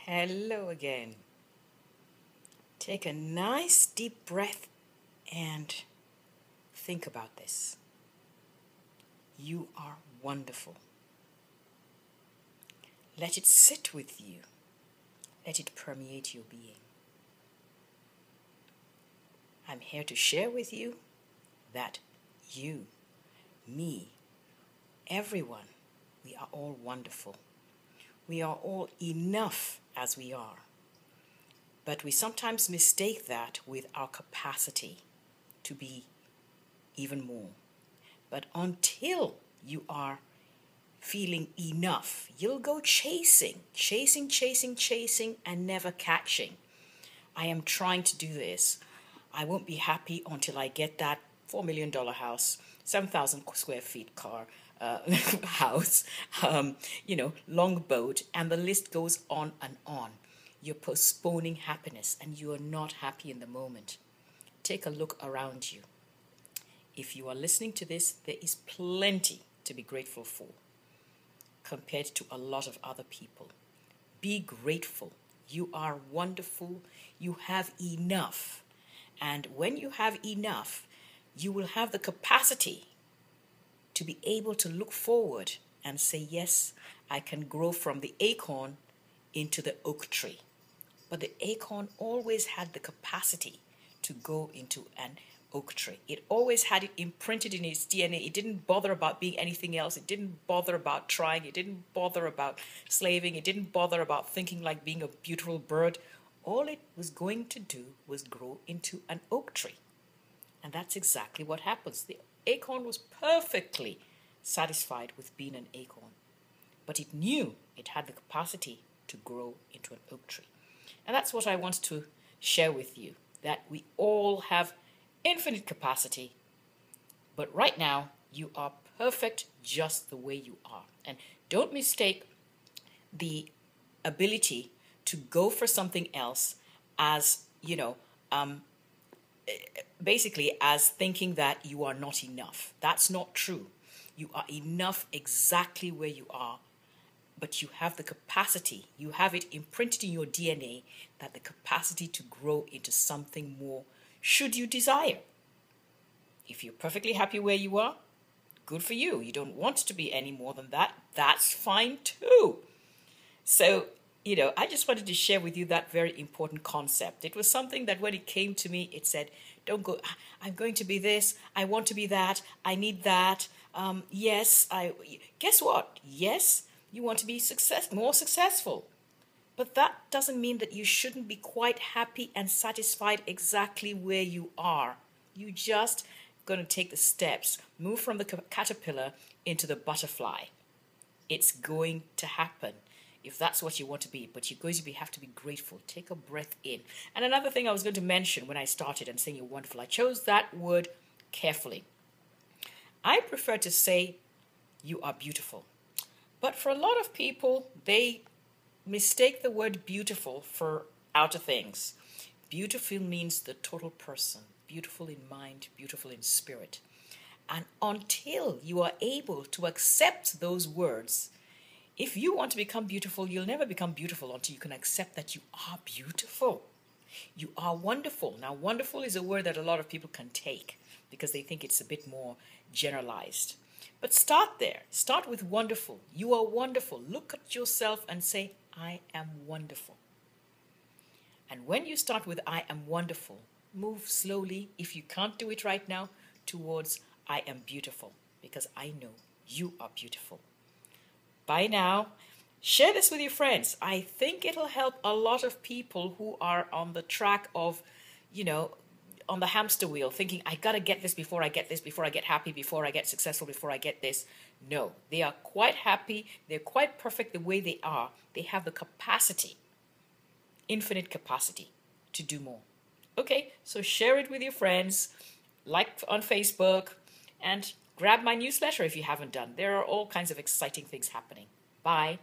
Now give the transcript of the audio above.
Hello again. Take a nice deep breath and think about this. You are wonderful. Let it sit with you. Let it permeate your being. I'm here to share with you that you, me, everyone, we are all wonderful. We are all enough as we are. But we sometimes mistake that with our capacity to be even more. But until you are feeling enough, you'll go chasing, and never catching. I am trying to do this. I won't be happy until I get that $4 million house, 7,000 square feet car, house, long boat, and the list goes on and on. You're postponing happiness and you are not happy in the moment. Take a look around you. If you are listening to this, there is plenty to be grateful for compared to a lot of other people. Be grateful. You are wonderful. You have enough. And when you have enough, you will have the capacity to be able to look forward and say, yes, I can grow from the acorn into the oak tree. But the acorn always had the capacity to go into an oak tree. It always had it imprinted in its DNA. It didn't bother about being anything else. It didn't bother about trying. It didn't bother about slaving. It didn't bother about thinking like being a beautiful bird. All it was going to do was grow into an oak tree. And that's exactly what happens. The acorn was perfectly satisfied with being an acorn. But it knew it had the capacity to grow into an oak tree. And that's what I want to share with you, that we all have infinite capacity. But right now, you are perfect just the way you are. And don't mistake the ability to go for something else as, basically as thinking that you are not enough. That's not true. You are enough exactly where you are, but you have the capacity, you have it imprinted in your DNA, that the capacity to grow into something more should you desire. If you're perfectly happy where you are, good for you. You don't want to be any more than that. That's fine too. So, I just wanted to share with you that very important concept. It was something that when it came to me, it said, don't go, I'm going to be this, I want to be that, I need that. Guess what? Yes, you want to be more successful. But that doesn't mean that you shouldn't be quite happy and satisfied exactly where you are. You just going to take the steps, move from the caterpillar into the butterfly. It's going to happen if that's what you want to be, but you're going to have to be grateful. Take a breath in. And another thing I was going to mention when I started and saying you're wonderful, I chose that word carefully. I prefer to say you are beautiful. But for a lot of people, they mistake the word beautiful for outer things. Beautiful means the total person, beautiful in mind, beautiful in spirit. And until you are able to accept those words, if you want to become beautiful, you'll never become beautiful until you can accept that you are beautiful. You are wonderful. Now, wonderful is a word that a lot of people can take because they think it's a bit more generalized. But start there. Start with wonderful. You are wonderful. Look at yourself and say, I am wonderful. And when you start with I am wonderful, move slowly, if you can't do it right now, towards I am beautiful, because I know you are beautiful. Bye now. Share this with your friends. I think it'll help a lot of people who are on the track of, on the hamster wheel, thinking, I got to get this before I get this, before I get happy, before I get successful, before I get this. No, they are quite happy. They're quite perfect the way they are. They have the capacity, infinite capacity to do more. Okay, so share it with your friends, like on Facebook, and grab my newsletter if you haven't done. There are all kinds of exciting things happening. Bye.